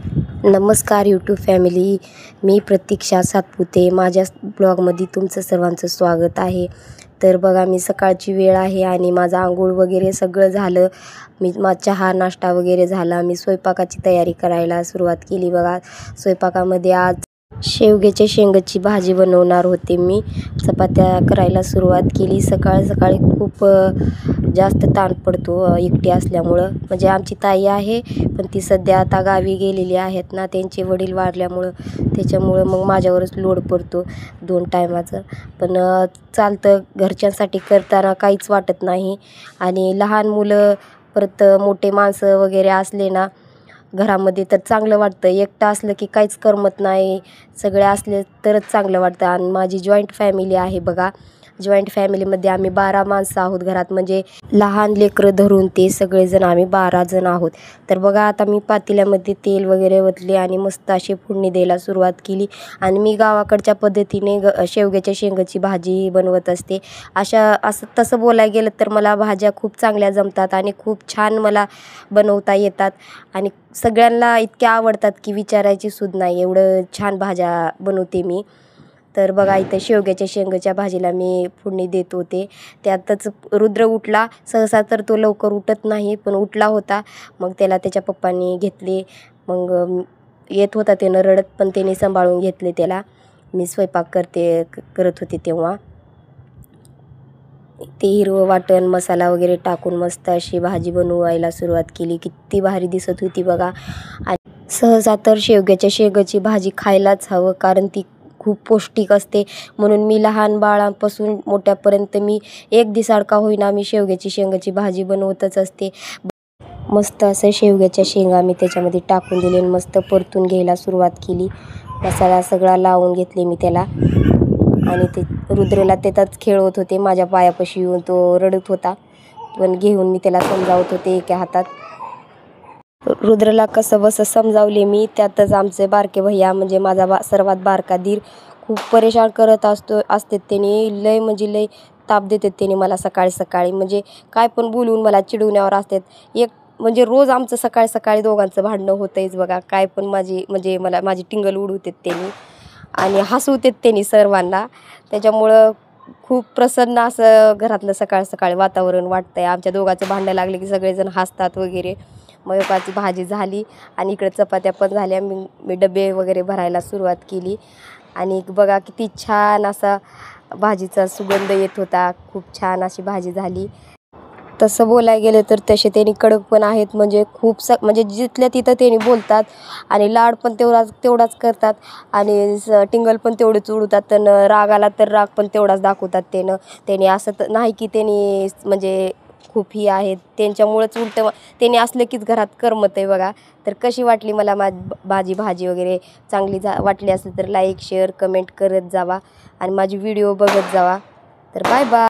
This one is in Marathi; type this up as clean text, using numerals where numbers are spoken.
नमस्कार यूट्यूब फॅमिली, मी प्रतीक्षा सातपुते. माझ्या ब्लॉगमध्ये तुमचं सर्वांचं स्वागत आहे. तर बघा, मी सकाळची वेळ आहे आणि माझं आंघोळ वगैरे सगळं झालं. चहा नाश्ता वगैरे झाला. मी स्वयंपाकाची तयारी करायला सुरुवात केली. बघा, स्वयंपाकामध्ये आज शेवग्याच्या शेंगाची भाजी बनवणार होते. मी चपात्या करायला सुरुवात केली. सकाळी सकाळी खूप जास्त ताण पडतो एकटी असल्यामुळं. म्हणजे आमची ताई आहे, पण ती सध्या आता गावी गेलेली आहेत ना, त्यांचे वडील वारल्यामुळं. त्याच्यामुळं मग माझ्यावरच लोड पडतो 2 टायमाचं. पण चालतं, घरच्यांसाठी करताना काहीच वाटत नाही. आणि लहान मुलं परत मोठे माणसं वगैरे असले ना घरामध्ये तर चांगलं वाटतं. एकटं असलं की काहीच करमत नाही. सगळे असले तरच चांगलं वाटतं. आणि माझी जॉईंट फॅमिली आहे बघा. जॉईंट फॅमिलीमध्ये आम्ही 12 माणसं आहोत घरात. म्हणजे लहान लेकरं धरून ते सगळेजण आम्ही 12 जण आहोत. तर बघा, आता मी पातेल्यामध्ये तेल वगैरे ओतले आणि मस्त अशी फोडणी द्यायला सुरुवात केली. आणि मी गावाकडच्या पद्धतीने शेवग्याच्या शेंगाची भाजी बनवत असते. तसं बोलायला गेलं तर मला भाज्या खूप चांगल्या जमतात आणि खूप छान मला बनवता येतात. आणि सगळ्यांना इतक्या आवडतात की विचारायची सुद्धा नाही, एवढं छान भाज्या बनवते मी. तर बघा, इथं शेवग्याच्या शेंगाच्या भाजीला मी फोडणी देत होते. त्यातच रुद्र उठला. सहसा तर तो लवकर उठत नाही, पण उठला होता. मग त्याला त्याच्या पप्पांनी घेतले. मग येत होता त्यानं रडत, पण त्याने सांभाळून घेतले त्याला. मी स्वयंपाक करत होते तेव्हा. ते हिरवं वाटण मसाला वगैरे टाकून मस्त अशी भाजी बनवायला सुरुवात केली. किती भारी दिसत होती बघा. आणि सहसा तर शेवग्याच्या शेंगाची भाजी खायलाच हवं, कारण ती खूप पौष्टिक असते. म्हणून मी लहान बाळांपासून मोठ्यापर्यंत मी एक दिवसाआड का होईना मी शेवग्याची शेंगाची भाजी बनवतच असते. मस्त असं शेवग्याच्या शेंगा मी त्याच्यामध्ये टाकून दिले आणि मस्त परतून घ्यायला सुरुवात केली. मसाला सगळा लावून घेतले मी त्याला. आणि ते रुद्रला त्यातच खेळवत होते. माझ्या पायापाशी येऊन तो रडत होता, पण घेऊन मी त्याला समजावत होते एका हातात. रुद्रला कसं बसं समजावले मी. त्यातच आमचे बारके भैया, म्हणजे माझा सर्वात बारका दीर, खूप परेशान करत असते. त्याने लय म्हणजे लय ताप देतात त्याने मला सकाळी सकाळी. म्हणजे काय पण बोलून मला चिडवण्यावर असतात. म्हणजे रोज आमचं सकाळी सकाळी दोघांचं भांडणं होतंयच बघा. काय पण माझी टिंगल उडवतात त्यांनी आणि हसवतात त्यांनी सर्वांना. त्याच्यामुळं खूप प्रसन्न असं घरातलं सकाळ सकाळी वातावरण वाटतंय. आमच्या दोघांचं भांडण लागले की सगळेजण हसतात वगैरे. मग एकाची भाजी झाली आणि इकडे चपात्या पण झाल्या. मी डबे वगैरे भरायला सुरुवात केली. आणि बघा, किती छान असा भाजीचा सुगंध येत होता. खूप छान अशी भाजी झाली. तसं बोलायला गेलं तर तसे त्यांनी कडक पण आहेत. म्हणजे म्हणजे जिथल्या तिथं त्यांनी बोलतात आणि लाड पण तेवढाच करतात. आणि टिंगल पण तेवढीच उडवतात. तर राग आला तर राग पण तेवढाच दाखवतात त्यांनी. असं तर नाही की त्यांनी म्हणजे खूप ही आहेत. त्यांच्यामुळंच उलटं त्यांनी असलं कीच घरात करमत आहे बघा. तर कशी वाटली मला माझी भाजी वगैरे, चांगली वाटली असेल तर लाईक शेअर कमेंट करत जावा आणि माझी व्हिडिओ बघत जावा. तर बाय बाय.